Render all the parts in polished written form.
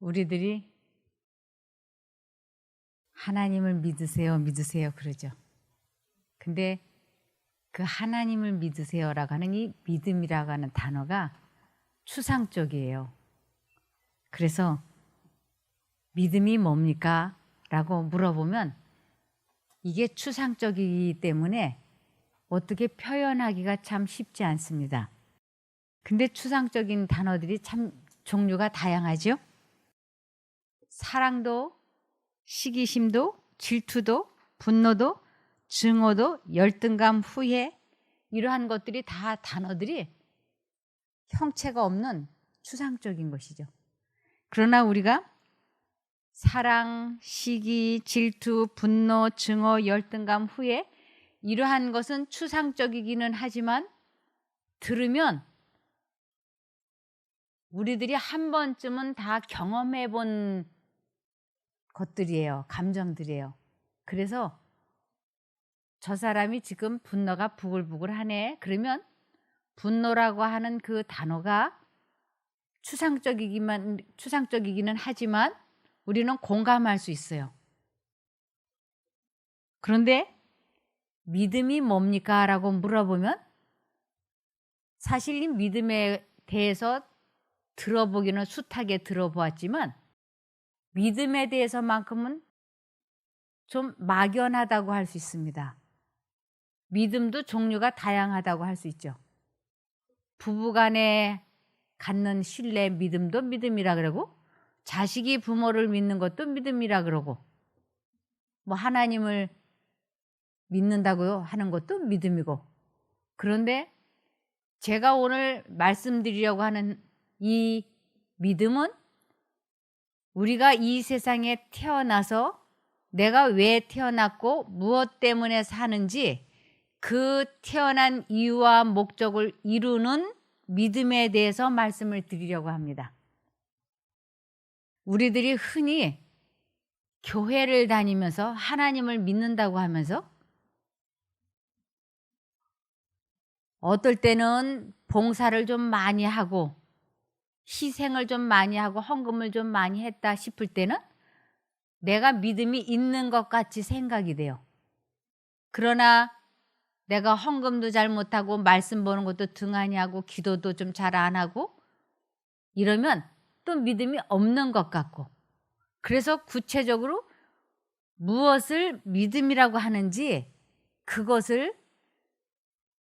우리들이 하나님을 믿으세요, 믿으세요 그러죠. 근데 그 하나님을 믿으세요라고 하는 이 믿음이라고 하는 단어가 추상적이에요. 그래서 믿음이 뭡니까? 라고 물어보면 이게 추상적이기 때문에 어떻게 표현하기가 참 쉽지 않습니다. 근데 추상적인 단어들이 참 종류가 다양하죠. 사랑도, 시기심도, 질투도, 분노도, 증오도, 열등감, 후회, 이러한 것들이 다 단어들이 형체가 없는 추상적인 것이죠. 그러나 우리가 사랑, 시기, 질투, 분노, 증오, 열등감, 후회, 이러한 것은 추상적이기는 하지만 들으면 우리들이 한 번쯤은 다 경험해 본 것들이에요. 감정들이에요. 그래서 저 사람이 지금 분노가 부글부글하네. 그러면 분노라고 하는 그 단어가 추상적이기는 하지만 우리는 공감할 수 있어요. 그런데 믿음이 뭡니까? 라고 물어보면 사실 이 믿음에 대해서 들어보기는 숱하게 들어보았지만 믿음에 대해서만큼은 좀 막연하다고 할 수 있습니다. 믿음도 종류가 다양하다고 할 수 있죠. 부부간에 갖는 신뢰 믿음도 믿음이라 그러고 자식이 부모를 믿는 것도 믿음이라 그러고 뭐 하나님을 믿는다고 하는 것도 믿음이고 그런데 제가 오늘 말씀드리려고 하는 이 믿음은 우리가 이 세상에 태어나서 내가 왜 태어났고 무엇 때문에 사는지 그 태어난 이유와 목적을 이루는 믿음에 대해서 말씀을 드리려고 합니다. 우리들이 흔히 교회를 다니면서 하나님을 믿는다고 하면서 어떨 때는 봉사를 좀 많이 하고 희생을 좀 많이 하고 헌금을 좀 많이 했다 싶을 때는 내가 믿음이 있는 것 같이 생각이 돼요. 그러나 내가 헌금도 잘 못하고 말씀 보는 것도 등한히 하고 기도도 좀 잘 안 하고 이러면 또 믿음이 없는 것 같고 그래서 구체적으로 무엇을 믿음이라고 하는지 그것을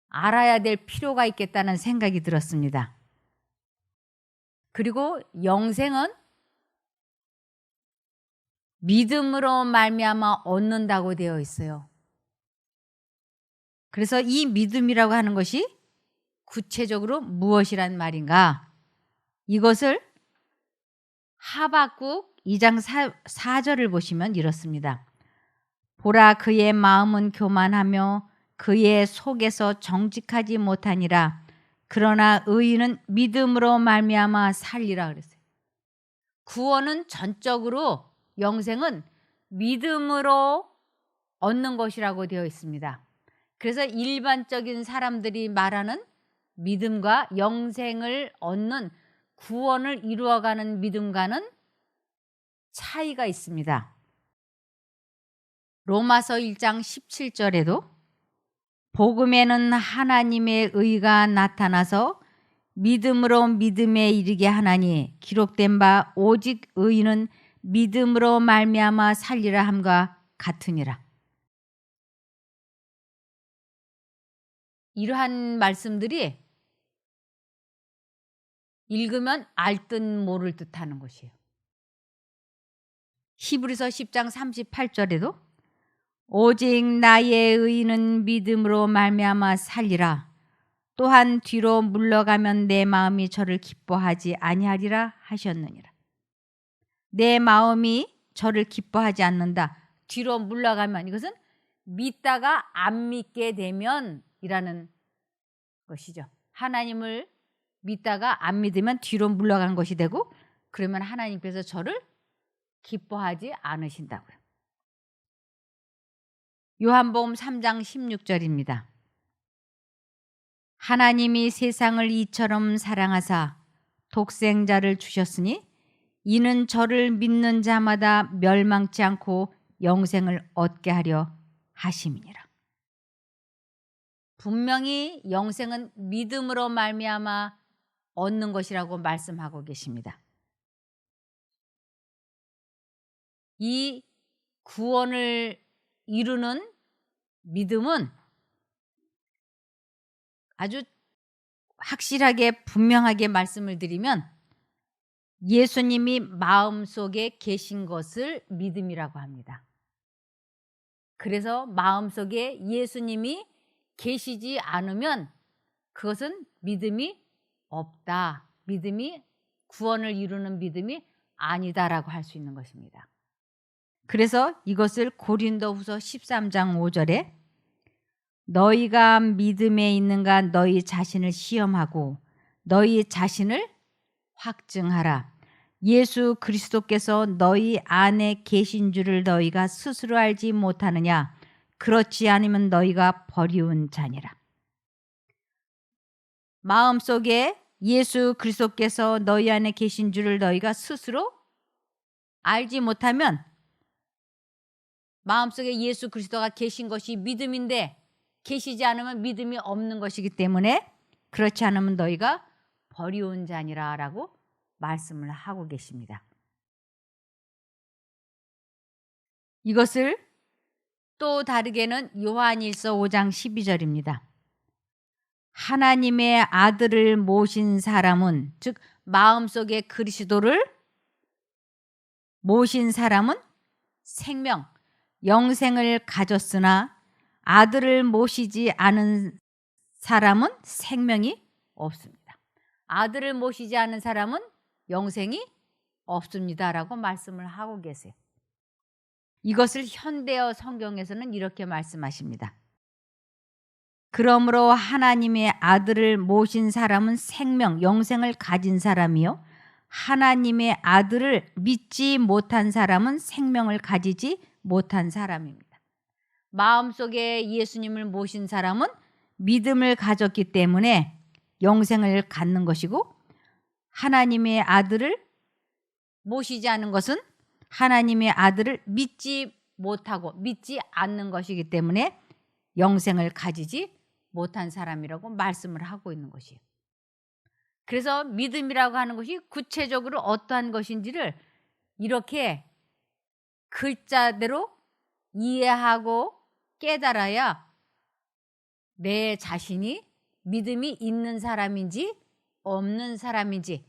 알아야 될 필요가 있겠다는 생각이 들었습니다. 그리고 영생은 믿음으로 말미암아 얻는다고 되어 있어요. 그래서 이 믿음이라고 하는 것이 구체적으로 무엇이란 말인가? 이것을 하박국 2장 4절을 보시면 이렇습니다. 보라 그의 마음은 교만하며 그의 속에서 정직하지 못하니라. 그러나 의인은 믿음으로 말미암아 살리라 그랬어요. 구원은 전적으로 영생은 믿음으로 얻는 것이라고 되어 있습니다. 그래서 일반적인 사람들이 말하는 믿음과 영생을 얻는 구원을 이루어가는 믿음과는 차이가 있습니다. 로마서 1장 17절에도 복음에는 하나님의 의가 나타나서 믿음으로 믿음에 이르게 하나니 기록된 바 오직 의인은 믿음으로 말미암아 살리라 함과 같으니라. 이러한 말씀들이 읽으면 알 듯 모를 듯 하는 것이에요. 히브리서 10장 38절에도 오직 나의 의인은 믿음으로 말미암아 살리라. 또한 뒤로 물러가면 내 마음이 저를 기뻐하지 아니하리라 하셨느니라. 내 마음이 저를 기뻐하지 않는다. 뒤로 물러가면 이것은 믿다가 안 믿게 되면 이라는 것이죠. 하나님을 믿다가 안 믿으면 뒤로 물러가는 것이 되고 그러면 하나님께서 저를 기뻐하지 않으신다고요. 요한복음 3장 16절입니다. 하나님이 세상을 이처럼 사랑하사 독생자를 주셨으니 이는 저를 믿는 자마다 멸망치 않고 영생을 얻게 하려 하심이니라. 분명히 영생은 믿음으로 말미암아 얻는 것이라고 말씀하고 계십니다. 이 구원을 이루는 믿음은 아주 확실하게 분명하게 말씀을 드리면 예수님이 마음속에 계신 것을 믿음이라고 합니다. 그래서 마음속에 예수님이 계시지 않으면 그것은 믿음이 없다. 믿음이 구원을 이루는 믿음이 아니다라고 할 수 있는 것입니다. 그래서 이것을 고린도후서 13장 5절에 너희가 믿음에 있는가 너희 자신을 시험하고 너희 자신을 확증하라. 예수 그리스도께서 너희 안에 계신 줄을 너희가 스스로 알지 못하느냐. 그렇지 않으면 너희가 버리운 자니라. 마음속에 예수 그리스도께서 너희 안에 계신 줄을 너희가 스스로 알지 못하면 마음속에 예수 그리스도가 계신 것이 믿음인데 계시지 않으면 믿음이 없는 것이기 때문에 그렇지 않으면 너희가 버리운 자니라 라고 말씀을 하고 계십니다. 이것을 또 다르게는 요한일서 5장 12절입니다. 하나님의 아들을 모신 사람은 즉 마음속에 그리스도를 모신 사람은 생명, 영생을 가졌으나 아들을 모시지 않은 사람은 생명이 없습니다. 아들을 모시지 않은 사람은 영생이 없습니다라고 말씀을 하고 계세요. 이것을 현대어 성경에서는 이렇게 말씀하십니다. 그러므로 하나님의 아들을 모신 사람은 생명, 영생을 가진 사람이요. 하나님의 아들을 믿지 못한 사람은 생명을 가지지 못한 사람입니다. 마음속에 예수님을 모신 사람은 믿음을 가졌기 때문에 영생을 갖는 것이고 하나님의 아들을 모시지 않은 것은 하나님의 아들을 믿지 못하고 믿지 않는 것이기 때문에 영생을 가지지 못한 사람이라고 말씀을 하고 있는 것이에요. 그래서 믿음이라고 하는 것이 구체적으로 어떠한 것인지를 이렇게 글자대로 이해하고 깨달아야 내 자신이 믿음이 있는 사람인지 없는 사람인지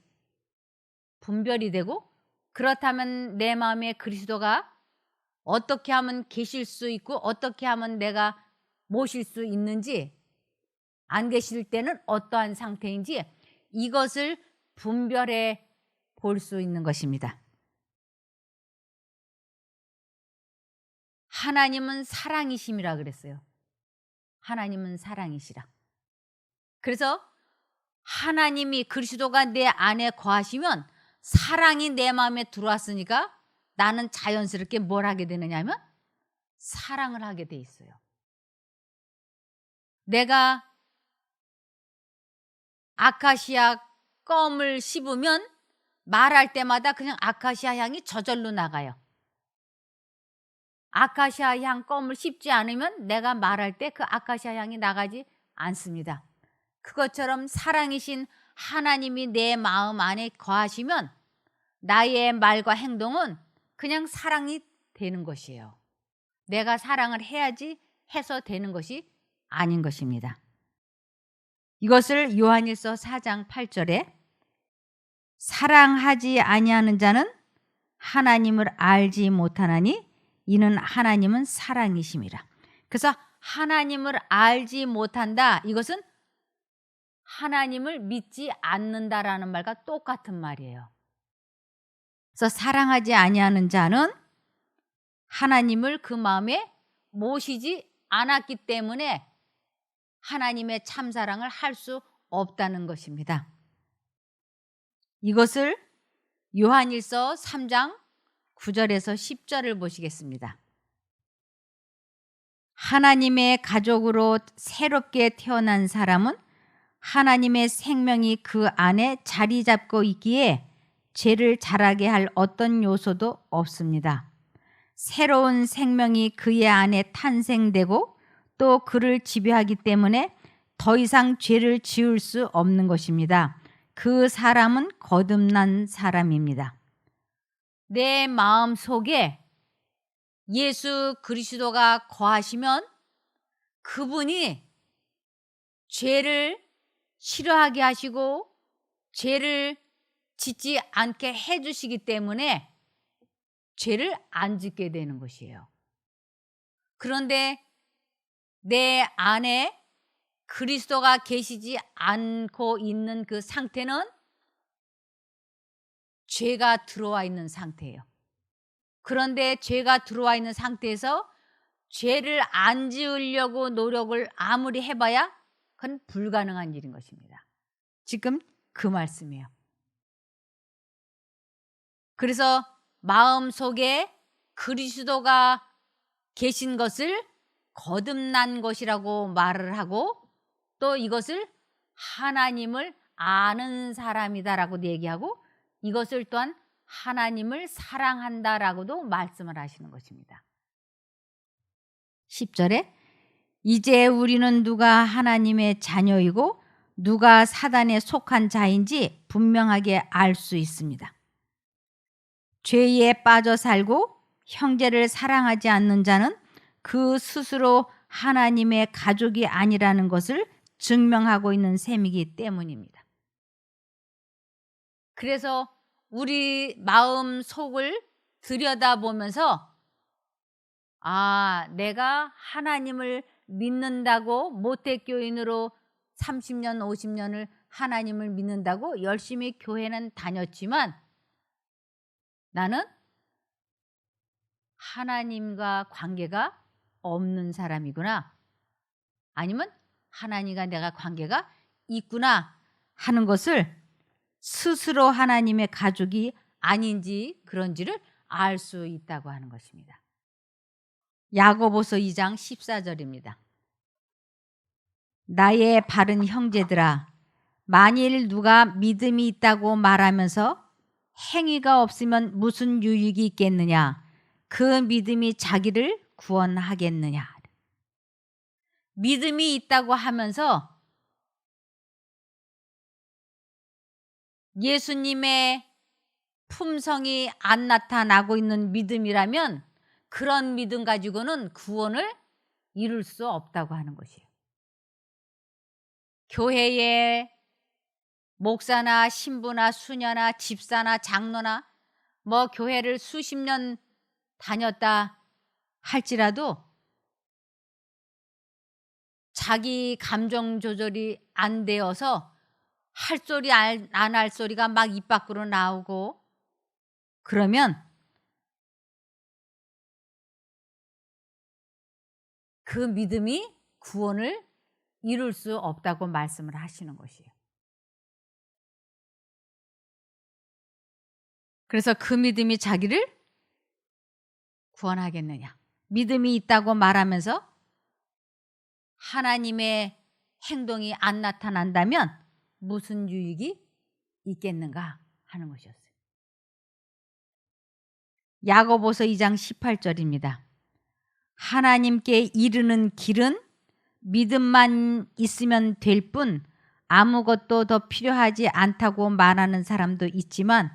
분별이 되고 그렇다면 내 마음에 그리스도가 어떻게 하면 계실 수 있고 어떻게 하면 내가 모실 수 있는지 안 계실 때는 어떠한 상태인지 이것을 분별해 볼 수 있는 것입니다. 하나님은 사랑이심이라 그랬어요. 하나님은 사랑이시라. 그래서 하나님이 그리스도가 내 안에 거하시면 사랑이 내 마음에 들어왔으니까 나는 자연스럽게 뭘 하게 되느냐 하면 사랑을 하게 돼 있어요. 내가 아카시아 껌을 씹으면 말할 때마다 그냥 아카시아 향이 저절로 나가요. 아카시아 향 껌을 씹지 않으면 내가 말할 때 그 아카시아 향이 나가지 않습니다. 그것처럼 사랑이신 하나님이 내 마음 안에 거하시면 나의 말과 행동은 그냥 사랑이 되는 것이에요. 내가 사랑을 해야지 해서 되는 것이 아닌 것입니다. 이것을 요한일서 4장 8절에 사랑하지 아니하는 자는 하나님을 알지 못하나니 이는 하나님은 사랑이심이라. 그래서 하나님을 알지 못한다. 이것은 하나님을 믿지 않는다라는 말과 똑같은 말이에요. 그래서 사랑하지 아니하는 자는 하나님을 그 마음에 모시지 않았기 때문에 하나님의 참사랑을 할 수 없다는 것입니다. 이것을 요한일서 3장 9절에서 10절을 보시겠습니다. 하나님의 가족으로 새롭게 태어난 사람은 하나님의 생명이 그 안에 자리 잡고 있기에 죄를 자라게 할 어떤 요소도 없습니다. 새로운 생명이 그의 안에 탄생되고 또 그를 지배하기 때문에 더 이상 죄를 지을 수 없는 것입니다. 그 사람은 거듭난 사람입니다. 내 마음 속에 예수 그리스도가 거하시면 그분이 죄를 싫어하게 하시고 죄를 짓지 않게 해주시기 때문에 죄를 안 짓게 되는 것이에요. 그런데 내 안에 그리스도가 계시지 않고 있는 그 상태는 죄가 들어와 있는 상태예요. 그런데 죄가 들어와 있는 상태에서 죄를 안 지으려고 노력을 아무리 해봐야 그건 불가능한 일인 것입니다. 지금 그 말씀이에요. 그래서 마음속에 그리스도가 계신 것을 거듭난 것이라고 말을 하고 또 이것을 하나님을 아는 사람이다라고 얘기하고 이것을 또한 하나님을 사랑한다라고도 말씀을 하시는 것입니다. 10절에 이제 우리는 누가 하나님의 자녀이고 누가 사단에 속한 자인지 분명하게 알 수 있습니다. 죄에 빠져 살고 형제를 사랑하지 않는 자는 그 스스로 하나님의 가족이 아니라는 것을 증명하고 있는 셈이기 때문입니다. 그래서 우리 마음 속을 들여다보면서 내가 하나님을 믿는다고 모태교인으로 30년, 50년을 하나님을 믿는다고 열심히 교회는 다녔지만 나는 하나님과 관계가 없는 사람이구나. 아니면 하나님과 내가 관계가 있구나 하는 것을 스스로 하나님의 가족이 아닌지 그런지를 알 수 있다고 하는 것입니다. 야고보서 2장 14절입니다. 나의 바른 형제들아, 만일 누가 믿음이 있다고 말하면서 행위가 없으면 무슨 유익이 있겠느냐? 그 믿음이 자기를 구원하겠느냐? 믿음이 있다고 하면서 예수님의 품성이 안 나타나고 있는 믿음이라면 그런 믿음 가지고는 구원을 이룰 수 없다고 하는 것이에요. 교회에 목사나 신부나 수녀나 집사나 장로나 교회를 수십 년 다녔다 할지라도 자기 감정 조절이 안 되어서 할 소리 안 할 소리가 막 입 밖으로 나오고 그러면 그 믿음이 구원을 이룰 수 없다고 말씀을 하시는 것이에요. 그래서 그 믿음이 자기를 구원하겠느냐? 믿음이 있다고 말하면서 하나님의 행동이 안 나타난다면 무슨 유익이 있겠는가 하는 것이었어요. 야고보서 2장 18절입니다. 하나님께 이르는 길은 믿음만 있으면 될 뿐 아무것도 더 필요하지 않다고 말하는 사람도 있지만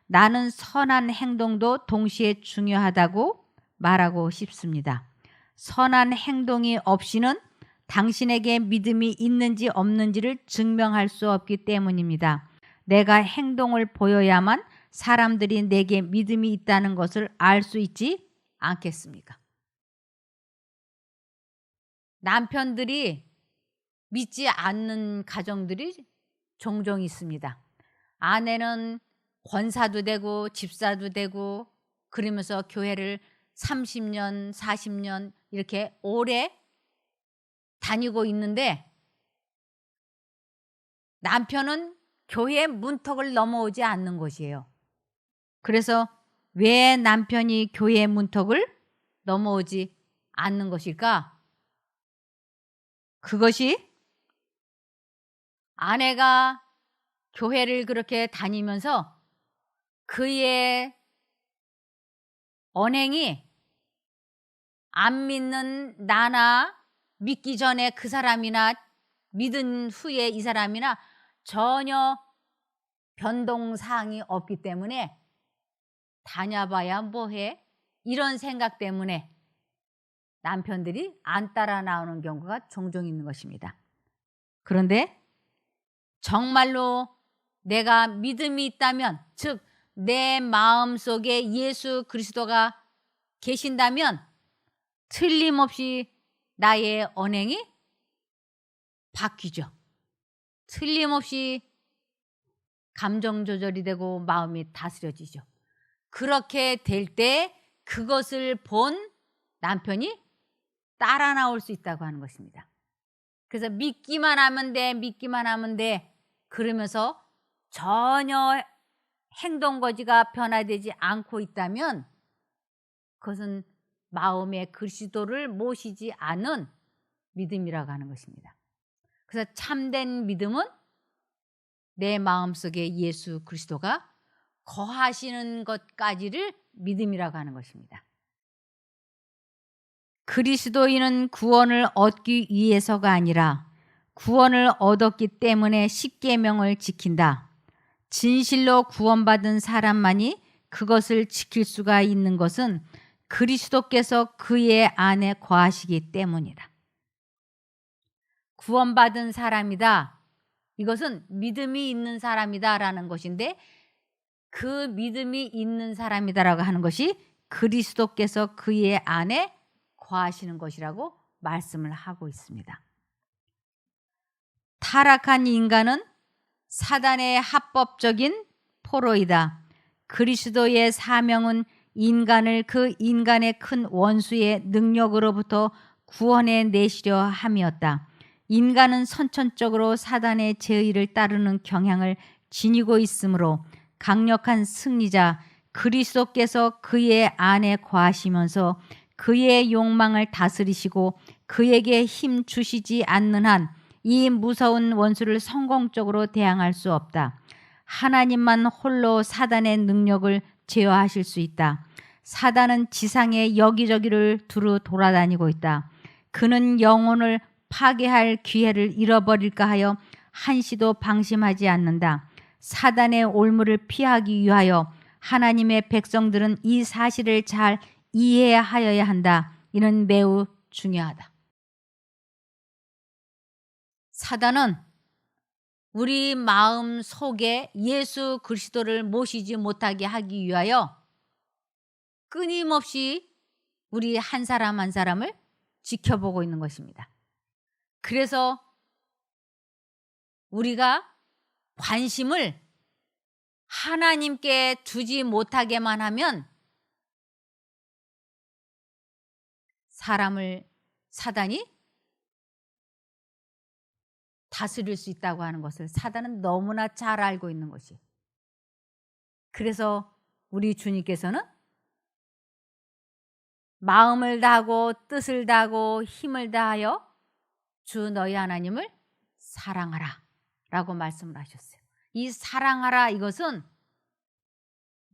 나는 선한 행동도 동시에 중요하다고 말하고 싶습니다. 선한 행동이 없이는 당신에게 믿음이 있는지 없는지를 증명할 수 없기 때문입니다. 내가 행동을 보여야만 사람들이 내게 믿음이 있다는 것을 알 수 있지 않겠습니까? 남편들이 믿지 않는 가정들이 종종 있습니다. 아내는 권사도 되고 집사도 되고 그러면서 교회를 30년, 40년 이렇게 오래 다니고 있는데 남편은 교회 문턱을 넘어오지 않는 것이에요. 그래서 왜 남편이 교회 문턱을 넘어오지 않는 것일까? 그것이 아내가 교회를 그렇게 다니면서 그의 언행이 안 믿는 나나 믿기 전에 그 사람이나 믿은 후에 이 사람이나 전혀 변동사항이 없기 때문에 다녀봐야 뭐해? 이런 생각 때문에 남편들이 안 따라 나오는 경우가 종종 있는 것입니다. 그런데 정말로 내가 믿음이 있다면, 즉 내 마음속에 예수 그리스도가 계신다면 틀림없이 나의 언행이 바뀌죠. 틀림없이 감정 조절이 되고 마음이 다스려지죠. 그렇게 될 때 그것을 본 남편이 따라 나올 수 있다고 하는 것입니다. 그래서 믿기만 하면 돼, 믿기만 하면 돼 그러면서 전혀 행동거지가 변화되지 않고 있다면 그것은 마음에 그리스도를 모시지 않은 믿음이라고 하는 것입니다. 그래서 참된 믿음은 내 마음속에 예수 그리스도가 거하시는 것까지를 믿음이라고 하는 것입니다. 그리스도인은 구원을 얻기 위해서가 아니라 구원을 얻었기 때문에 십계명을 지킨다. 진실로 구원받은 사람만이 그것을 지킬 수가 있는 것은 그리스도께서 그의 안에 거하시기 때문이다. 구원받은 사람이다. 이것은 믿음이 있는 사람이다라는 것인데 그 믿음이 있는 사람이다라고 하는 것이 그리스도께서 그의 안에 거하시는 것이라고 말씀을 하고 있습니다. 타락한 인간은 사단의 합법적인 포로이다. 그리스도의 사명은 인간을 그 인간의 큰 원수의 능력으로부터 구원해 내시려 함이었다. 인간은 선천적으로 사단의 제의를 따르는 경향을 지니고 있으므로 강력한 승리자 그리스도께서 그의 안에 거하시면서 그의 욕망을 다스리시고 그에게 힘 주시지 않는 한 이 무서운 원수를 성공적으로 대항할 수 없다. 하나님만 홀로 사단의 능력을 제어하실 수 있다. 사단은 지상의 여기저기를 두루 돌아다니고 있다. 그는 영혼을 파괴할 기회를 잃어버릴까 하여 한시도 방심하지 않는다. 사단의 올무를 피하기 위하여 하나님의 백성들은 이 사실을 잘 이해하여야 한다. 이는 매우 중요하다. 사단은 우리 마음 속에 예수 그리스도를 모시지 못하게 하기 위하여 끊임없이 우리 한 사람 한 사람을 지켜보고 있는 것입니다. 그래서 우리가 관심을 하나님께 두지 못하게만 하면 사단이 다스릴 수 있다고 하는 것을 사단은 너무나 잘 알고 있는 것이. 그래서 우리 주님께서는 마음을 다하고 뜻을 다하고 힘을 다하여 주 너희 하나님을 사랑하라 라고 말씀을 하셨어요. 이 사랑하라 이것은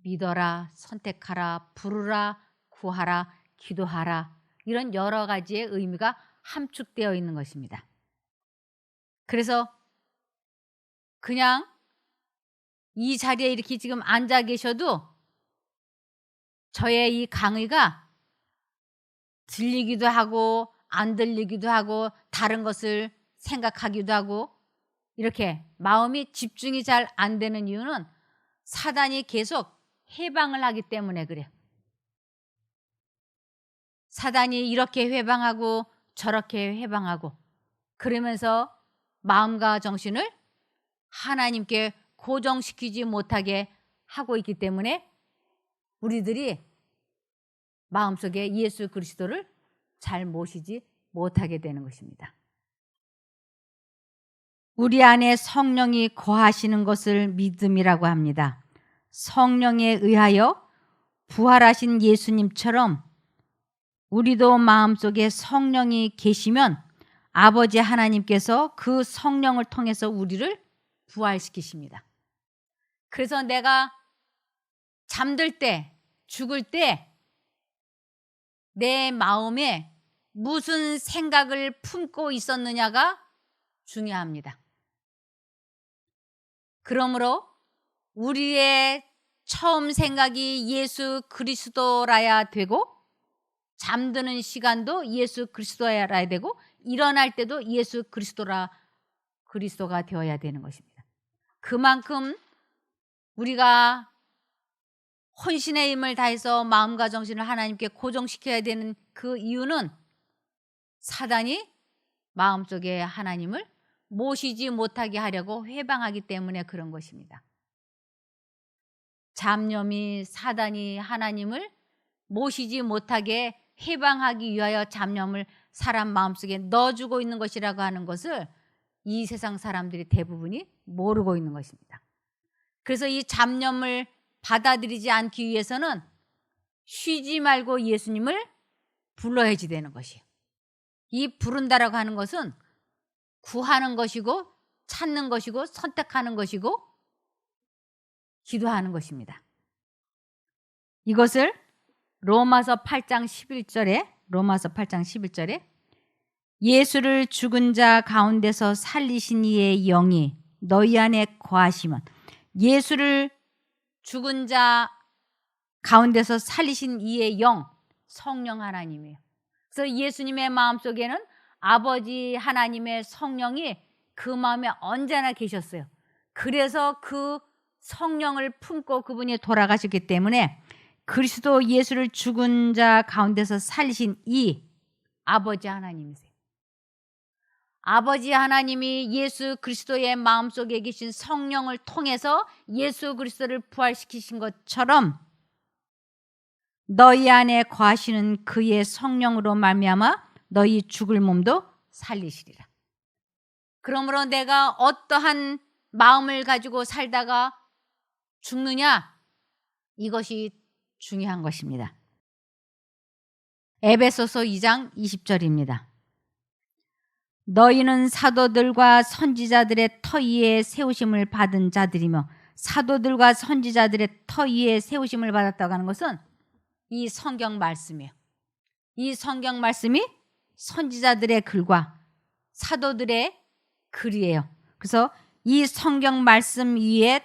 믿어라, 선택하라, 부르라, 구하라, 기도하라 이런 여러 가지의 의미가 함축되어 있는 것입니다. 그래서 그냥 이 자리에 이렇게 지금 앉아 계셔도 저의 이 강의가 들리기도 하고 안 들리기도 하고 다른 것을 생각하기도 하고 이렇게 마음이 집중이 잘 안 되는 이유는 사단이 계속 해방을 하기 때문에 그래요. 사단이 이렇게 해방하고 저렇게 해방하고 그러면서 마음과 정신을 하나님께 고정시키지 못하게 하고 있기 때문에 우리들이 마음속에 예수 그리스도를 잘 모시지 못하게 되는 것입니다. 우리 안에 성령이 거하시는 것을 믿음이라고 합니다. 성령에 의하여 부활하신 예수님처럼 우리도 마음속에 성령이 계시면 아버지 하나님께서 그 성령을 통해서 우리를 부활시키십니다. 그래서 내가 잠들 때, 죽을 때 내 마음에 무슨 생각을 품고 있었느냐가 중요합니다. 그러므로 우리의 처음 생각이 예수 그리스도라야 되고, 잠드는 시간도 예수 그리스도라야 되고, 일어날 때도 예수 그리스도가 되어야 되는 것입니다. 그만큼 우리가 혼신의 힘을 다해서 마음과 정신을 하나님께 고정시켜야 되는 그 이유는 사단이 마음속에 하나님을 모시지 못하게 하려고 회방하기 때문에 그런 것입니다. 잡념이 사단이 하나님을 모시지 못하게 해방하기 위하여 잡념을 사람 마음속에 넣어주고 있는 것이라고 하는 것을 이 세상 사람들이 대부분이 모르고 있는 것입니다. 그래서 이 잡념을 받아들이지 않기 위해서는 쉬지 말고 예수님을 불러야지 되는 것이에요. 이 부른다라고 하는 것은 구하는 것이고, 찾는 것이고, 선택하는 것이고, 기도하는 것입니다. 이것을 로마서 8장 11절에 예수를 죽은 자 가운데서 살리신 이의 영이 너희 안에 거하시면, 예수를 죽은 자 가운데서 살리신 이의 영, 성령 하나님이에요. 그래서 예수님의 마음속에는 아버지 하나님의 성령이 그 마음에 언제나 계셨어요. 그래서 그 성령을 품고 그분이 돌아가셨기 때문에 그리스도 예수를 죽은 자 가운데서 살리신 이 아버지 하나님이세요. 아버지 하나님이 예수 그리스도의 마음속에 계신 성령을 통해서 예수 그리스도를 부활시키신 것처럼 너희 안에 거하시는 그의 성령으로 말미암아 너희 죽을 몸도 살리시리라. 그러므로 내가 어떠한 마음을 가지고 살다가 죽느냐, 이것이 중요한 것입니다. 에베소서 2장 20절입니다. 너희는 사도들과 선지자들의 터 위에 세우심을 받은 자들이며, 사도들과 선지자들의 터 위에 세우심을 받았다고 하는 것은 이 성경 말씀이에요. 이 성경 말씀이 선지자들의 글과 사도들의 글이에요. 그래서 이 성경 말씀 위에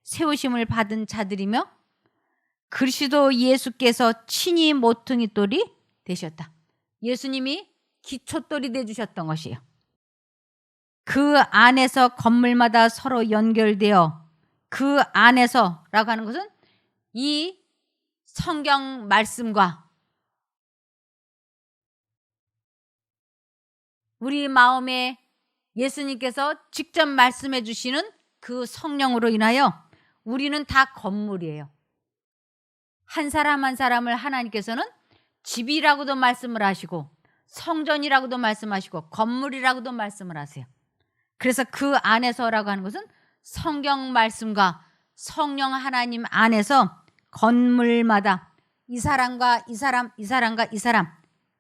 세우심을 받은 자들이며 그리스도 예수께서 친히 모퉁이 돌이 되셨다. 예수님이 기초돌이 되주셨던 것이에요. 그 안에서 건물마다 서로 연결되어, 그 안에서라고 하는 것은 이 성경 말씀과 우리 마음에 예수님께서 직접 말씀해 주시는 그 성령으로 인하여 우리는 다 건물이에요. 한 사람 한 사람을 하나님께서는 집이라고도 말씀을 하시고, 성전이라고도 말씀하시고, 건물이라고도 말씀을 하세요. 그래서 그 안에서라고 하는 것은 성경 말씀과 성령 하나님 안에서 건물마다 이 사람과 이 사람, 이 사람과 이 사람,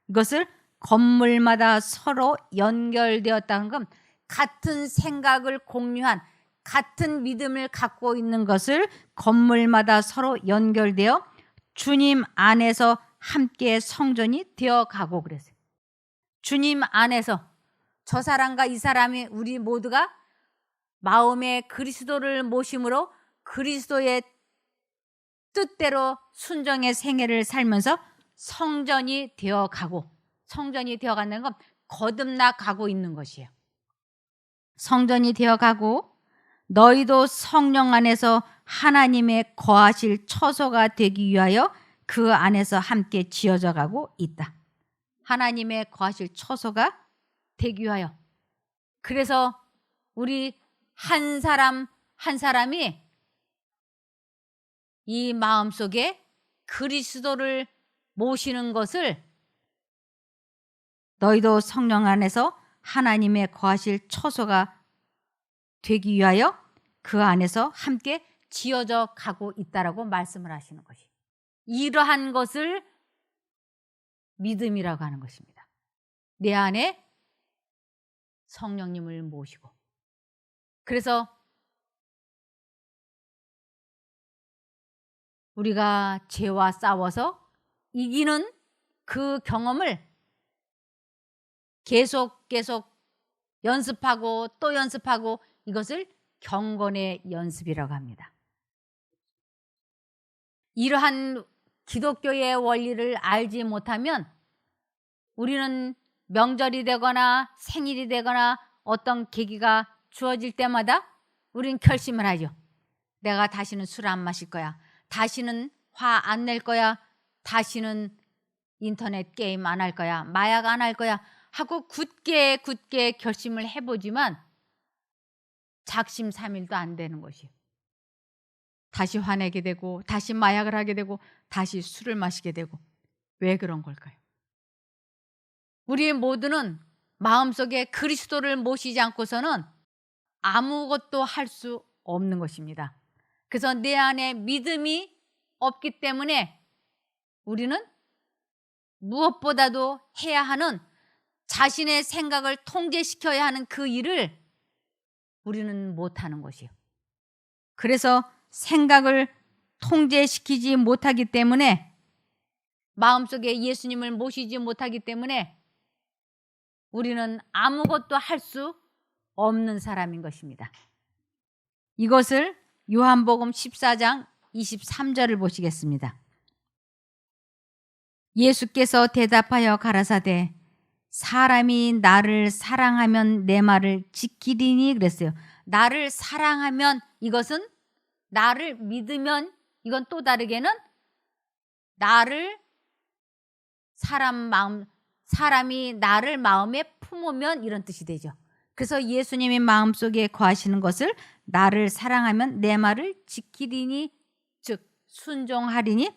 이것을 건물마다 서로 연결되었다는 건 같은 생각을 공유한, 같은 믿음을 갖고 있는 것을 건물마다 서로 연결되어 주님 안에서 함께 성전이 되어가고 그랬어요. 주님 안에서 저 사람과 이 사람이, 우리 모두가 마음에 그리스도를 모심으로 그리스도의 뜻대로 순종의 생애를 살면서 성전이 되어가고, 성전이 되어간다는 건 거듭나 가고 있는 것이에요. 성전이 되어가고 너희도 성령 안에서 하나님의 거하실 처소가 되기 위하여 그 안에서 함께 지어져 가고 있다. 하나님의 거하실 처소가 되기 위하여. 그래서 우리 한 사람 한 사람이 이 마음속에 그리스도를 모시는 것을, 너희도 성령 안에서 하나님의 거하실 처소가 되기 위하여 그 안에서 함께 지어져 가고 있다라고 말씀을 하시는 것이, 이러한 것을 믿음이라고 하는 것입니다. 내 안에 성령님을 모시고. 그래서 우리가 죄와 싸워서 이기는 그 경험을 계속 연습하고 또 연습하고 이것을 경건의 연습이라고 합니다. 이러한 기독교의 원리를 알지 못하면 우리는 명절이 되거나 생일이 되거나 어떤 계기가 주어질 때마다 우리는 결심을 하죠. 내가 다시는 술 안 마실 거야. 다시는 화 안 낼 거야. 다시는 인터넷 게임 안 할 거야. 마약 안 할 거야. 하고 굳게 결심을 해보지만 작심삼일도 안 되는 것이에요. 다시 화내게 되고 다시 마약을 하게 되고 다시 술을 마시게 되고. 왜 그런 걸까요? 우리 모두는 마음속에 그리스도를 모시지 않고서는 아무것도 할 수 없는 것입니다. 그래서 내 안에 믿음이 없기 때문에 우리는 무엇보다도 해야 하는 자신의 생각을 통제시켜야 하는 그 일을 우리는 못하는 것이에요. 그래서 생각을 통제시키지 못하기 때문에 마음속에 예수님을 모시지 못하기 때문에 우리는 아무것도 할 수 없는 사람인 것입니다. 이것을 요한복음 14장 23절을 보시겠습니다. 예수께서 대답하여 가라사대 사람이 나를 사랑하면 내 말을 지키리니 그랬어요. 나를 사랑하면 이것은 나를 믿으면 이건 또 다르게는 나를 사람이 나를 마음에 품으면 이런 뜻이 되죠. 그래서 예수님이 마음속에 거하시는 것을 나를 사랑하면 내 말을 지키리니 즉 순종하리니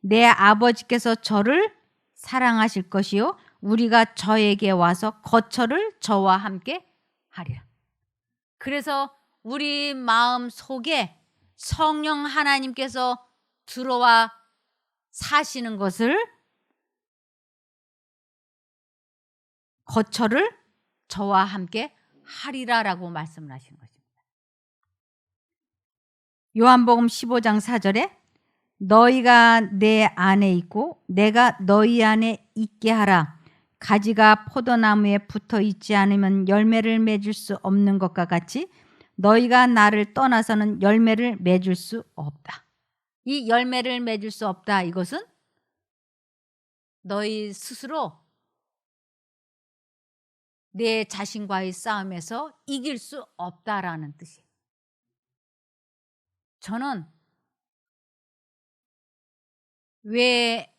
내 아버지께서 저를 사랑하실 것이요 우리가 저에게 와서 거처를 저와 함께 하리라. 그래서 우리 마음 속에 성령 하나님께서 들어와 사시는 것을 거처를 저와 함께 하리라라고 말씀을 하시는 것입니다. 요한복음 15장 4절에 너희가 내 안에 있고 내가 너희 안에 있게 하라. 가지가 포도나무에 붙어 있지 않으면 열매를 맺을 수 없는 것과 같이 너희가 나를 떠나서는 열매를 맺을 수 없다. 이 열매를 맺을 수 없다. 이것은 너희 스스로 내 자신과의 싸움에서 이길 수 없다라는 뜻이에요. 저는 왜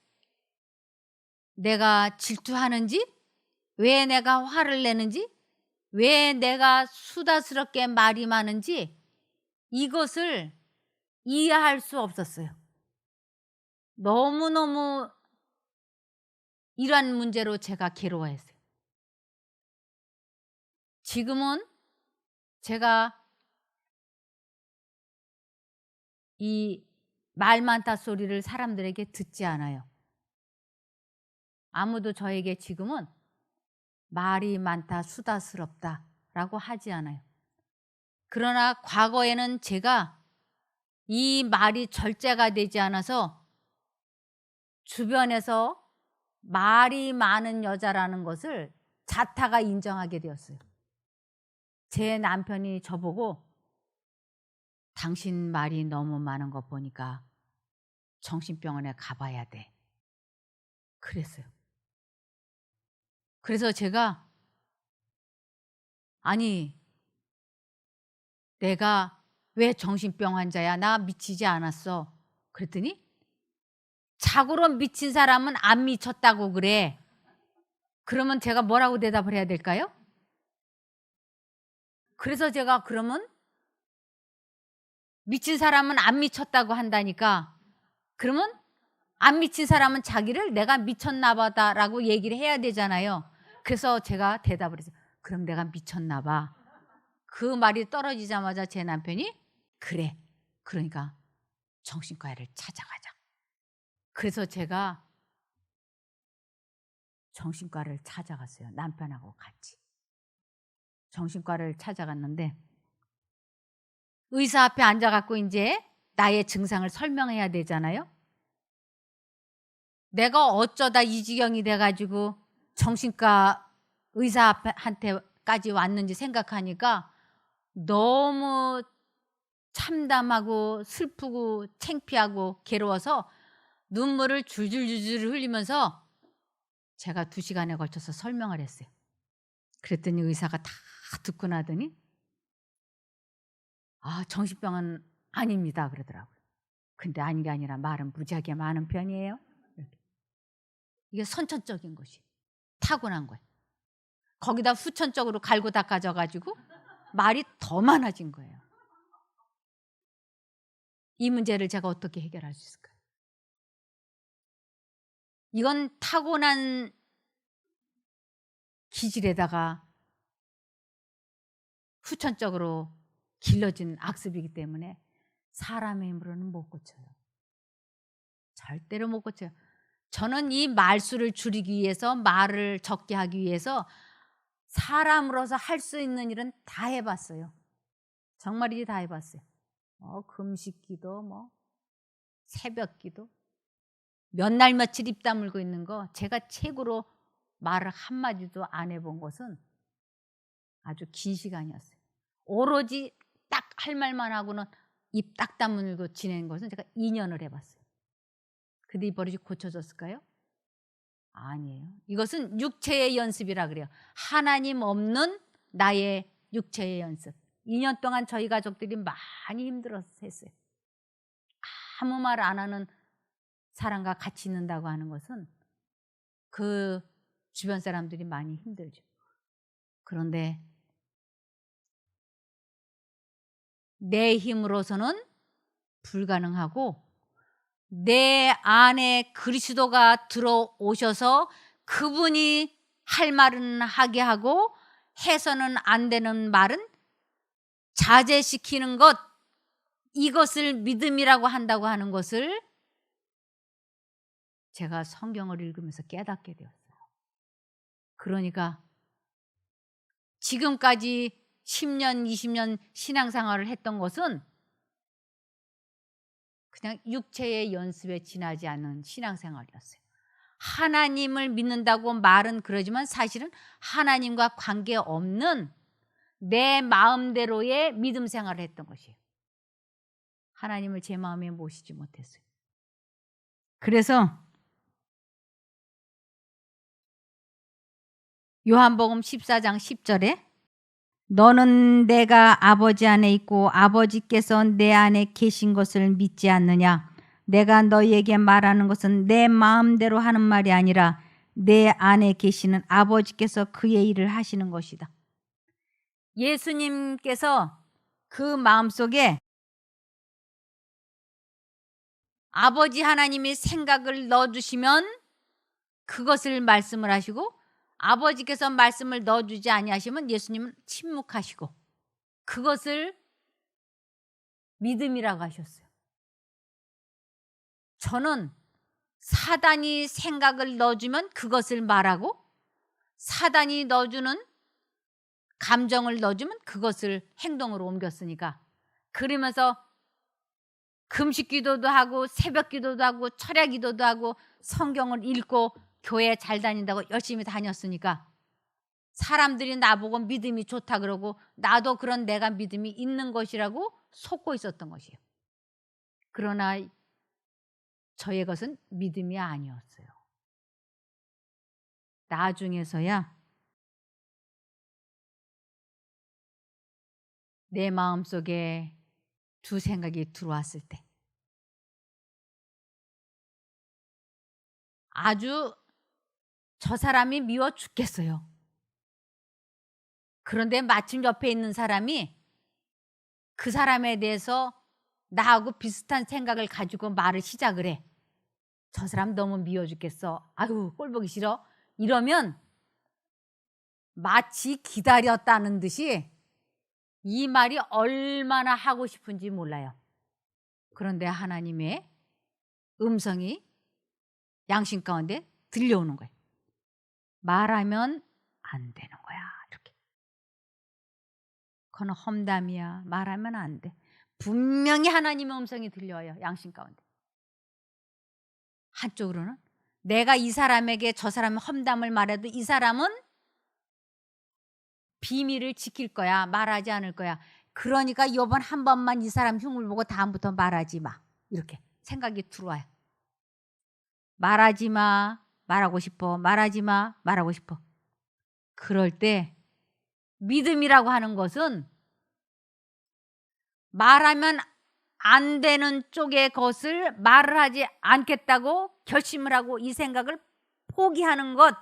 내가 질투하는지, 왜 내가 화를 내는지, 왜 내가 수다스럽게 말이 많은지 이것을 이해할 수 없었어요. 너무너무 이러한 문제로 제가 괴로워했어요. 지금은 제가 이 말 많다 소리를 사람들에게 듣지 않아요. 아무도 저에게 지금은 말이 많다, 수다스럽다라고 하지 않아요. 그러나 과거에는 제가 이 말이 절제가 되지 않아서 주변에서 말이 많은 여자라는 것을 자타가 인정하게 되었어요. 제 남편이 저보고 당신 말이 너무 많은 거 보니까 정신병원에 가봐야 돼. 그랬어요. 그래서 제가 아니 내가 왜 정신병 환자야? 나 미치지 않았어. 그랬더니 자고로 미친 사람은 안 미쳤다고 그래. 그러면 제가 뭐라고 대답을 해야 될까요? 그래서 제가 그러면 미친 사람은 안 미쳤다고 한다니까 그러면 안 미친 사람은 자기를 내가 미쳤나 보다라고 얘기를 해야 되잖아요. 그래서 제가 대답을 했어요. 그럼 내가 미쳤나 봐. 그 말이 떨어지자마자 제 남편이 그래. 그러니까 정신과를 찾아가자. 그래서 제가 정신과를 찾아갔어요. 남편하고 같이. 정신과를 찾아갔는데 의사 앞에 앉아갖고 이제 나의 증상을 설명해야 되잖아요. 내가 어쩌다 이 지경이 돼가지고 정신과 의사한테까지 왔는지 생각하니까 너무 참담하고 슬프고 창피하고 괴로워서 눈물을 줄줄줄줄 흘리면서 제가 2시간에 걸쳐서 설명을 했어요. 그랬더니 의사가 다 듣고 나더니 정신병은 아닙니다 그러더라고요. 근데 아닌 게 아니라 말은 무지하게 많은 편이에요. 이렇게. 이게 선천적인 것이 타고난 거예요. 거기다 후천적으로 갈고 닦아져가지고 말이 더 많아진 거예요. 이 문제를 제가 어떻게 해결할 수 있을까요? 이건 타고난 기질에다가 후천적으로 길러진 악습이기 때문에 사람의 힘으로는 못 고쳐요. 절대로 못 고쳐요. 저는 이 말수를 줄이기 위해서, 말을 적게 하기 위해서 사람으로서 할 수 있는 일은 다 해봤어요. 정말이지 다 해봤어요. 금식기도, 새벽기도, 몇 날 며칠 입 다물고 있는 거, 제가 책으로 말을 한마디도 안 해본 것은 아주 긴 시간이었어요. 오로지 딱 할 말만 하고는 입 딱 다물고 지내는 것은 제가 2년을 해봤어요. 근데 이 버릇이 고쳐졌을까요? 아니에요. 이것은 육체의 연습이라 그래요. 하나님 없는 나의 육체의 연습. 2년 동안 저희 가족들이 많이 힘들어서 했어요. 아무 말 안 하는 사람과 같이 있는다고 하는 것은 그 주변 사람들이 많이 힘들죠. 그런데 내 힘으로서는 불가능하고 내 안에 그리스도가 들어오셔서 그분이 할 말은 하게 하고 해서는 안 되는 말은 자제시키는 것, 이것을 믿음이라고 한다고 하는 것을 제가 성경을 읽으면서 깨닫게 되었어요. 그러니까 지금까지 10년, 20년 신앙생활을 했던 것은 그냥 육체의 연습에 지나지 않은 신앙생활이었어요. 하나님을 믿는다고 말은 그러지만 사실은 하나님과 관계없는 내 마음대로의 믿음 생활을 했던 것이에요. 하나님을 제 마음에 모시지 못했어요. 그래서 요한복음 14장 10절에 너는 내가 아버지 안에 있고 아버지께서 내 안에 계신 것을 믿지 않느냐? 내가 너희에게 말하는 것은 내 마음대로 하는 말이 아니라 내 안에 계시는 아버지께서 그의 일을 하시는 것이다. 예수님께서 그 마음속에 아버지 하나님이 생각을 넣어주시면 그것을 말씀을 하시고 아버지께서 말씀을 넣어주지 아니하시면 예수님은 침묵하시고 그것을 믿음이라고 하셨어요. 저는 사단이 생각을 넣어주면 그것을 말하고 사단이 넣어주는 감정을 넣어주면 그것을 행동으로 옮겼으니까 그러면서 금식 기도도 하고 새벽 기도도 하고 철야 기도도 하고 성경을 읽고 교회 잘 다닌다고 열심히 다녔으니까 사람들이 나보고 믿음이 좋다 그러고 나도 그런 내가 믿음이 있는 것이라고 속고 있었던 것이에요. 그러나 저의 것은 믿음이 아니었어요. 나중에서야 내 마음속에 두 생각이 들어왔을 때 아주 저 사람이 미워 죽겠어요. 그런데 마침 옆에 있는 사람이 그 사람에 대해서 나하고 비슷한 생각을 가지고 말을 시작을 해. 저 사람 너무 미워 죽겠어. 아유 꼴 보기 싫어. 이러면 마치 기다렸다는 듯이 이 말이 얼마나 하고 싶은지 몰라요. 그런데 하나님의 음성이 양심 가운데 들려오는 거예요. 말하면 안 되는 거야. 이렇게. 그건 험담이야. 말하면 안 돼. 분명히 하나님의 음성이 들려와요. 양심 가운데. 한쪽으로는 내가 이 사람에게 저 사람의 험담을 말해도 이 사람은 비밀을 지킬 거야. 말하지 않을 거야. 그러니까 이번 한 번만 이 사람 흉을 보고 다음부터 말하지 마. 이렇게 생각이 들어와요. 말하지 마. 말하고 싶어. 말하지 마. 말하고 싶어. 그럴 때 믿음이라고 하는 것은 말하면 안 되는 쪽의 것을 말을 하지 않겠다고 결심을 하고 이 생각을 포기하는 것,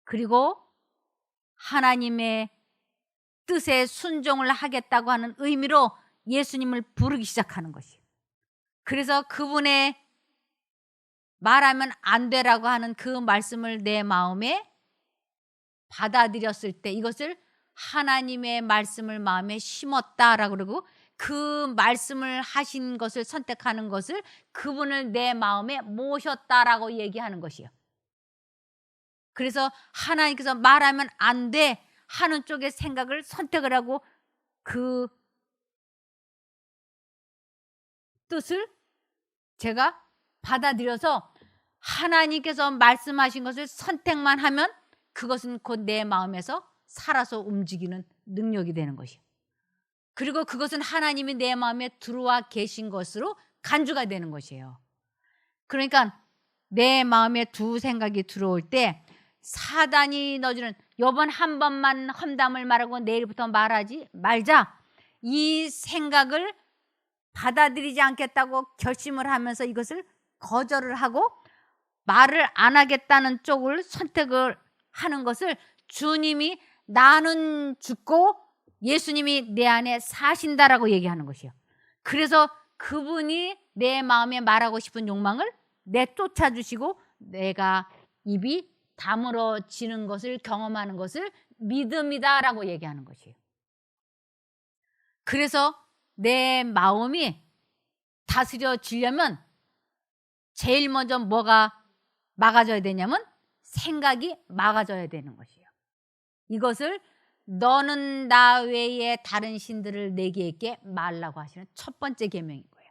그리고 하나님의 뜻에 순종을 하겠다고 하는 의미로 예수님을 부르기 시작하는 것이에요. 그래서 그분의 말하면 안 되라고 하는 그 말씀을 내 마음에 받아들였을 때 이것을 하나님의 말씀을 마음에 심었다라고 그러고, 그 말씀을 하신 것을 선택하는 것을 그분을 내 마음에 모셨다라고 얘기하는 것이에요. 그래서 하나님께서 말하면 안 돼 하는 쪽의 생각을 선택을 하고 그 뜻을 제가 받아들여서 하나님께서 말씀하신 것을 선택만 하면 그것은 곧 내 마음에서 살아서 움직이는 능력이 되는 것이에요. 그리고 그것은 하나님이 내 마음에 들어와 계신 것으로 간주가 되는 것이에요. 그러니까 내 마음에 두 생각이 들어올 때 사단이 넣어주는 이번 한 번만 험담을 말하고 내일부터 말하지 말자, 이 생각을 받아들이지 않겠다고 결심을 하면서 이것을 거절을 하고 말을 안 하겠다는 쪽을 선택을 하는 것을 주님이 나는 죽고 예수님이 내 안에 사신다라고 얘기하는 것이에요. 그래서 그분이 내 마음에 말하고 싶은 욕망을 내쫓아 주시고 내가 입이 다물어지는 것을 경험하는 것을 믿음이다라고 얘기하는 것이에요. 그래서 내 마음이 다스려지려면 제일 먼저 뭐가 막아져야 되냐면 생각이 막아져야 되는 것이에요. 이것을 너는 나 외에 다른 신들을 내게 말라고 하시는 첫 번째 계명인 거예요.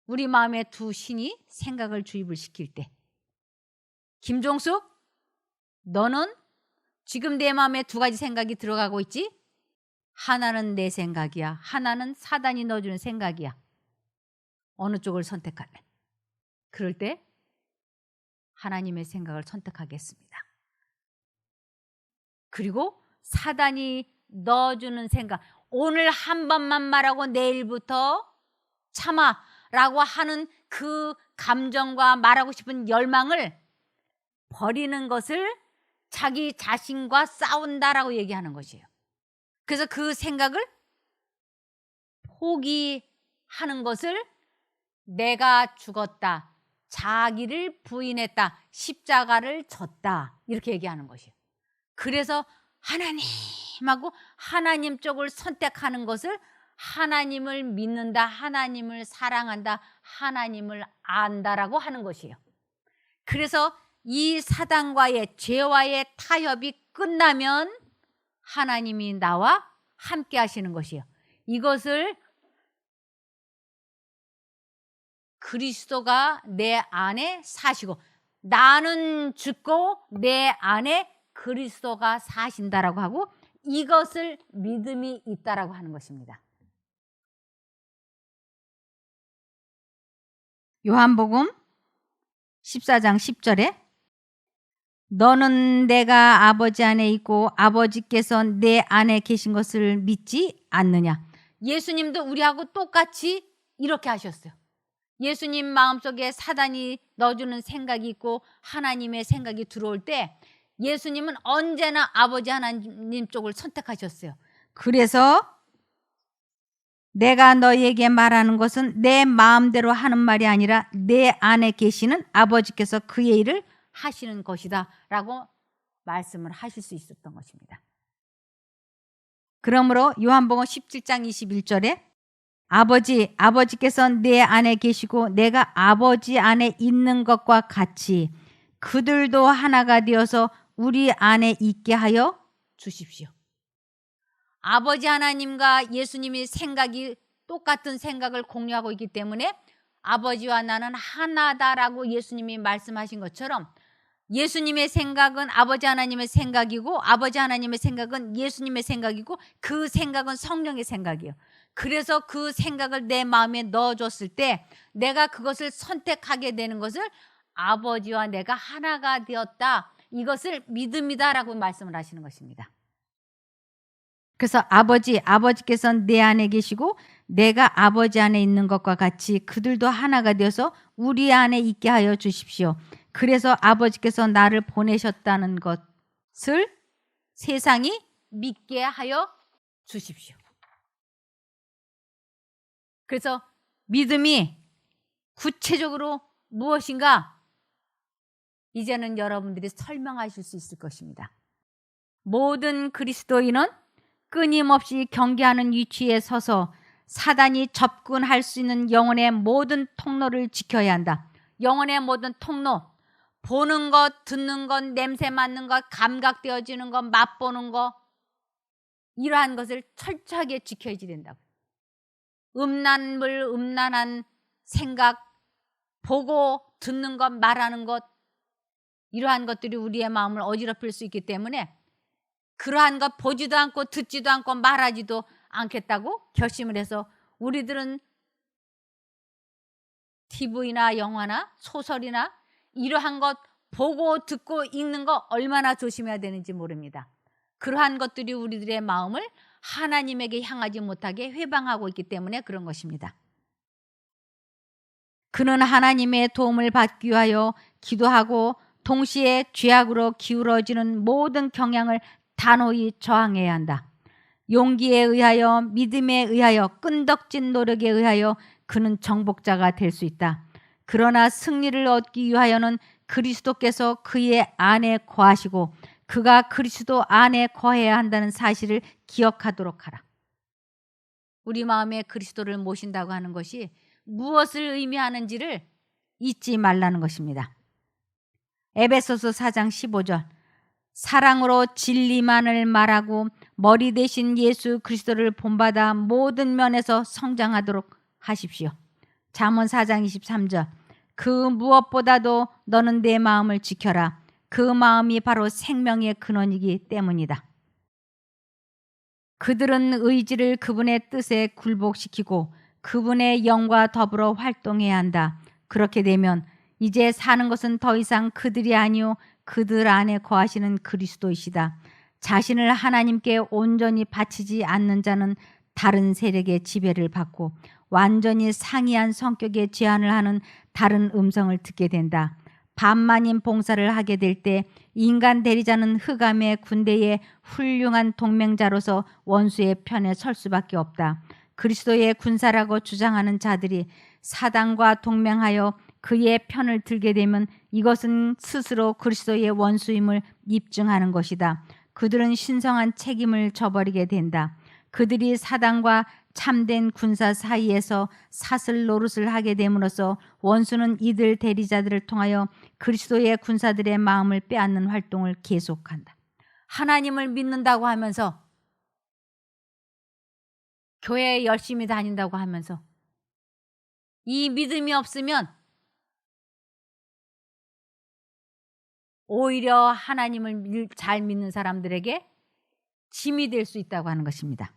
우리 마음에 두 신이 생각을 주입을 시킬 때, 김종숙, 너는 지금 내 마음에 두 가지 생각이 들어가고 있지? 하나는 내 생각이야. 하나는 사단이 넣어주는 생각이야. 어느 쪽을 선택할래? 그럴 때 하나님의 생각을 선택하겠습니다. 그리고 사단이 넣어주는 생각, 오늘 한 번만 말하고 내일부터 참아라고 하는 그 감정과 말하고 싶은 열망을 버리는 것을 자기 자신과 싸운다라고 얘기하는 것이에요. 그래서 그 생각을 포기하는 것을 내가 죽었다, 자기를 부인했다, 십자가를 졌다, 이렇게 얘기하는 것이에요. 그래서 하나님하고 하나님 쪽을 선택하는 것을 하나님을 믿는다, 하나님을 사랑한다, 하나님을 안다라고 하는 것이에요. 그래서 이 사단과의 죄와의 타협이 끝나면 하나님이 나와 함께 하시는 것이에요. 이것을 그리스도가 내 안에 사시고 나는 죽고 내 안에 그리스도가 사신다라고 하고, 이것을 믿음이 있다라고 하는 것입니다. 요한복음 14장 10절에 너는 내가 아버지 안에 있고 아버지께서 내 안에 계신 것을 믿지 않느냐. 예수님도 우리하고 똑같이 이렇게 하셨어요. 예수님 마음속에 사단이 넣어주는 생각이 있고 하나님의 생각이 들어올 때 예수님은 언제나 아버지 하나님 쪽을 선택하셨어요. 그래서 내가 너희에게 말하는 것은 내 마음대로 하는 말이 아니라 내 안에 계시는 아버지께서 그의 일을 하시는 것이다 라고 말씀을 하실 수 있었던 것입니다. 그러므로 요한복음 17장 21절에 아버지께서 내 안에 계시고 내가 아버지 안에 있는 것과 같이 그들도 하나가 되어서 우리 안에 있게 하여 주십시오. 아버지 하나님과 예수님이 생각이 똑같은 생각을 공유하고 있기 때문에 아버지와 나는 하나다라고 예수님이 말씀하신 것처럼 예수님의 생각은 아버지 하나님의 생각이고 아버지 하나님의 생각은 예수님의 생각이고 그 생각은 성령의 생각이에요. 그래서 그 생각을 내 마음에 넣어줬을 때 내가 그것을 선택하게 되는 것을 아버지와 내가 하나가 되었다. 이것을 믿음이다라고 말씀을 하시는 것입니다. 그래서 아버지께서는 내 안에 계시고 내가 아버지 안에 있는 것과 같이 그들도 하나가 되어서 우리 안에 있게 하여 주십시오. 그래서 아버지께서 나를 보내셨다는 것을 세상이 믿게 하여 주십시오. 그래서 믿음이 구체적으로 무엇인가 이제는 여러분들이 설명하실 수 있을 것입니다. 모든 그리스도인은 끊임없이 경계하는 위치에 서서 사단이 접근할 수 있는 영혼의 모든 통로를 지켜야 한다. 영혼의 모든 통로, 보는 것, 듣는 것, 냄새 맡는 것, 감각되어지는 것, 맛보는 것, 이러한 것을 철저하게 지켜야지 된다고. 음란한 생각, 보고 듣는 것, 말하는 것, 이러한 것들이 우리의 마음을 어지럽힐 수 있기 때문에 그러한 것 보지도 않고 듣지도 않고 말하지도 않겠다고 결심을 해서 우리들은 TV나 영화나 소설이나 이러한 것 보고 듣고 읽는 거 얼마나 조심해야 되는지 모릅니다. 그러한 것들이 우리들의 마음을 하나님에게 향하지 못하게 회방하고 있기 때문에 그런 것입니다. 그는 하나님의 도움을 받기 위하여 기도하고 동시에 죄악으로 기울어지는 모든 경향을 단호히 저항해야 한다. 용기에 의하여 믿음에 의하여 끈덕진 노력에 의하여 그는 정복자가 될 수 있다. 그러나 승리를 얻기 위하여는 그리스도께서 그의 안에 거하시고 그가 그리스도 안에 거해야 한다는 사실을 기억하도록 하라. 우리 마음에 그리스도를 모신다고 하는 것이 무엇을 의미하는지를 잊지 말라는 것입니다. 에베소서 4장 15절 사랑으로 진리만을 말하고 머리 대신 예수 그리스도를 본받아 모든 면에서 성장하도록 하십시오. 잠언 4장 23절 그 무엇보다도 너는 내 마음을 지켜라. 그 마음이 바로 생명의 근원이기 때문이다. 그들은 의지를 그분의 뜻에 굴복시키고 그분의 영과 더불어 활동해야 한다. 그렇게 되면 이제 사는 것은 더 이상 그들이 아니요 그들 안에 거하시는 그리스도이시다. 자신을 하나님께 온전히 바치지 않는 자는 다른 세력의 지배를 받고 완전히 상이한 성격의 제한을 하는 다른 음성을 듣게 된다. 반만인 봉사를 하게 될 때 인간 대리자는 흑암의 군대의 훌륭한 동맹자로서 원수의 편에 설 수밖에 없다. 그리스도의 군사라고 주장하는 자들이 사단과 동맹하여 그의 편을 들게 되면 이것은 스스로 그리스도의 원수임을 입증하는 것이다. 그들은 신성한 책임을 져버리게 된다. 그들이 사단과 참된 군사 사이에서 사슬 노릇을 하게 됨으로써 원수는 이들 대리자들을 통하여 그리스도의 군사들의 마음을 빼앗는 활동을 계속한다. 하나님을 믿는다고 하면서 교회에 열심히 다닌다고 하면서 이 믿음이 없으면 오히려 하나님을 잘 믿는 사람들에게 짐이 될 수 있다고 하는 것입니다.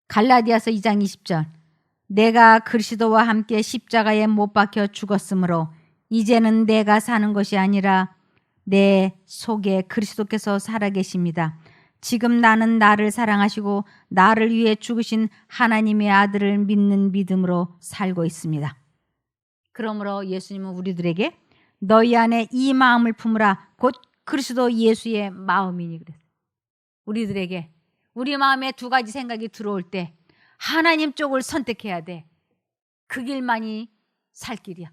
갈라디아서 2장 20절 내가 그리스도와 함께 십자가에 못 박혀 죽었으므로 이제는 내가 사는 것이 아니라 내 속에 그리스도께서 살아계십니다. 지금 나는 나를 사랑하시고 나를 위해 죽으신 하나님의 아들을 믿는 믿음으로 살고 있습니다. 그러므로 예수님은 우리들에게 너희 안에 이 마음을 품으라 곧 그리스도 예수의 마음이니 그랬어요. 우리들에게 우리 마음에 두 가지 생각이 들어올 때 하나님 쪽을 선택해야 돼. 그 길만이 살 길이야.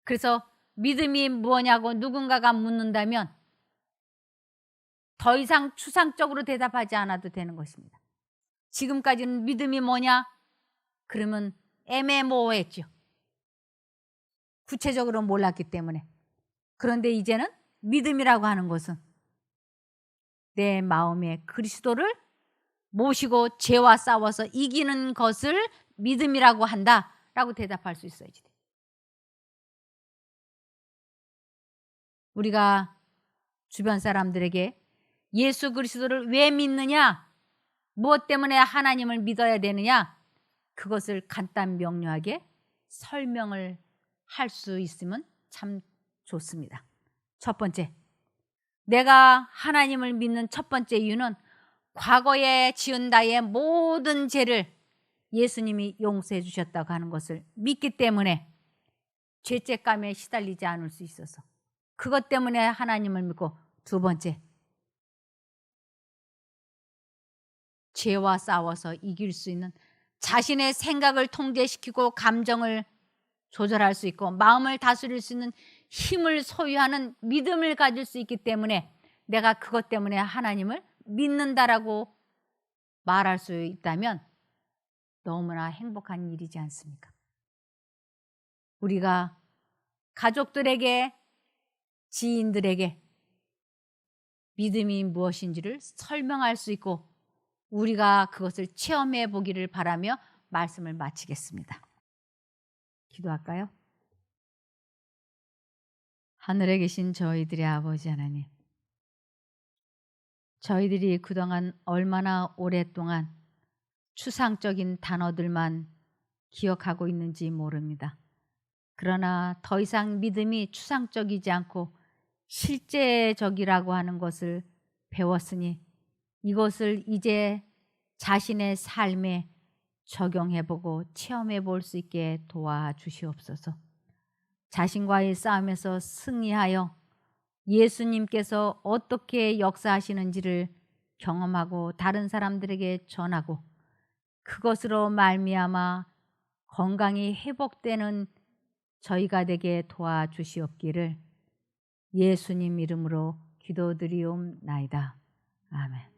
그래서 믿음이 뭐냐고 누군가가 묻는다면 더 이상 추상적으로 대답하지 않아도 되는 것입니다. 지금까지는 믿음이 뭐냐? 그러면 애매모호했죠. 구체적으로 몰랐기 때문에. 그런데 이제는 믿음이라고 하는 것은 내 마음에 그리스도를 모시고 죄와 싸워서 이기는 것을 믿음이라고 한다라고 대답할 수 있어야지. 우리가 주변 사람들에게 예수 그리스도를 왜 믿느냐, 무엇 때문에 하나님을 믿어야 되느냐, 그것을 간단 명료하게 설명을 할 수 있으면 참 좋습니다. 첫 번째, 내가 하나님을 믿는 첫 번째 이유는 과거에 지은 나의 모든 죄를 예수님이 용서해 주셨다고 하는 것을 믿기 때문에 죄책감에 시달리지 않을 수 있어서, 그것 때문에 하나님을 믿고, 두 번째, 죄와 싸워서 이길 수 있는 자신의 생각을 통제시키고 감정을 조절할 수 있고 마음을 다스릴 수 있는 힘을 소유하는 믿음을 가질 수 있기 때문에 내가 그것 때문에 하나님을 믿는다라고 말할 수 있다면 너무나 행복한 일이지 않습니까? 우리가 가족들에게, 지인들에게 믿음이 무엇인지를 설명할 수 있고 우리가 그것을 체험해 보기를 바라며 말씀을 마치겠습니다. 기도할까요? 하늘에 계신 저희들의 아버지 하나님, 저희들이 그동안 얼마나 오랫동안 추상적인 단어들만 기억하고 있는지 모릅니다. 그러나 더 이상 믿음이 추상적이지 않고 실제적이라고 하는 것을 배웠으니 이것을 이제 자신의 삶에 적용해보고 체험해볼 수 있게 도와주시옵소서. 자신과의 싸움에서 승리하여 예수님께서 어떻게 역사하시는지를 경험하고 다른 사람들에게 전하고 그것으로 말미암아 건강이 회복되는 저희가 되게 도와주시옵기를 예수님 이름으로 기도드리옵나이다. 아멘.